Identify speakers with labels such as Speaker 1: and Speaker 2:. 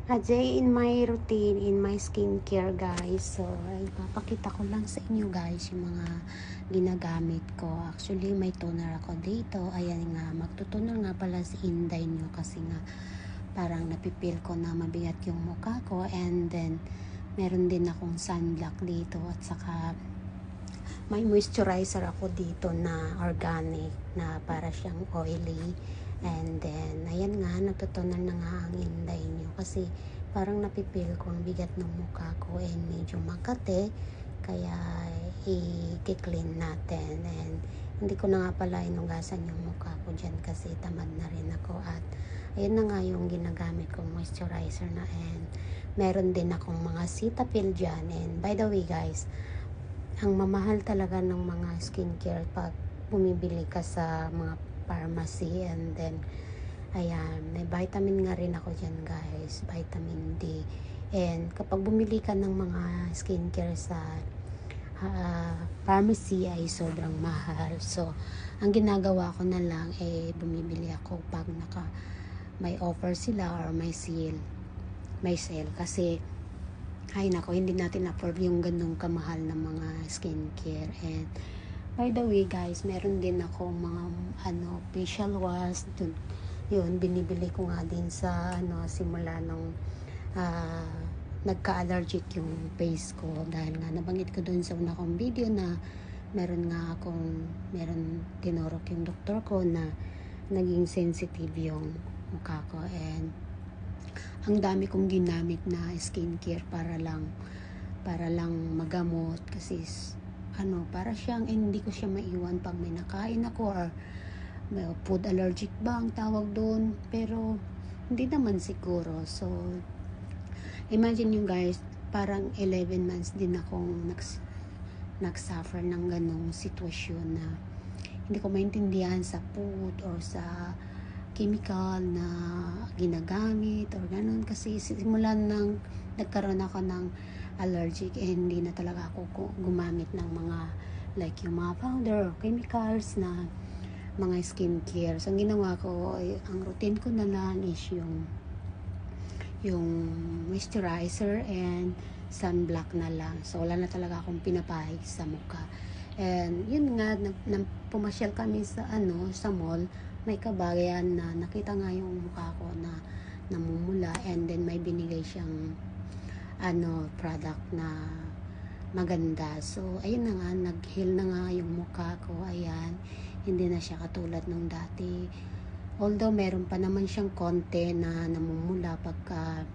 Speaker 1: A day in my routine, in my skincare guys. So, ipapakita ko lang sa inyo guys yung mga ginagamit ko. Actually, may toner ako dito. Ayan nga, magtutoner nga pala si Inday nyo kasi nga parang napipil ko na mabigat yung mukha ko. And then, meron din akong sunblock dito at saka may moisturizer ako dito na organic na para siyang oily. And then, ayan nga, natutunan na nga ang Inday nyo kasi parang napipil ko ang bigat ng mukha ko and medyo makate. Kaya, i-clean natin. And, hindi ko na nga pala inugasan yung mukha ko dyan kasi tamad na rin ako. At, ayan na nga yung ginagamit kong moisturizer na. And, meron din akong mga Cetaphil dyan. And, by the way guys, ang mamahal talaga ng mga skincare pag bumibili ka sa mga pharmacy. And then ayan, may vitamin nga rin ako dyan guys, vitamin D. And kapag bumili ka ng mga skincare sa pharmacy ay sobrang mahal. So ang ginagawa ko na lang bumibili ako pag may offer sila or may sale kasi ay nako, hindi natin afford yung ganung kamahal na mga skincare. And by the way guys, meron din ako mga facial wash dun, yun binibili ko nga din sa simula nung nagka-allergic yung face ko dahil nga nabanggit ko dun sa una kong video na meron tinurok yung doktor ko na naging sensitive yung mukha ko. And ang dami kong ginamit na skincare para lang magamot kasi para siyang hindi ko siya maiwan pag may nakain ako or may food allergic ba ang tawag doon, pero hindi naman siguro. So imagine you guys, parang 11 months din akong nagsuffer ng ganong sitwasyon na hindi ko maintindihan sa food or sa chemical na ginagamit or ganun, kasi simulan nang nagkaroon ako ng allergic hindi na talaga ako gumamit ng mga like yung mga powder or chemicals na mga skincare. So ang ginawa ko ang routine ko na lang is yung moisturizer and sunblock na lang. So wala na talaga akong pinapahid sa mukha. And yun nga, pumasyal kami sa mall, may kabayan na nakita nga yung mukha ko na namumula, and then may binigay siyang product na maganda. So ayun na nga, nag-heal na nga yung mukha ko. Ayan, hindi na siya katulad nung dati, although meron pa naman siyang konti na namumula pagka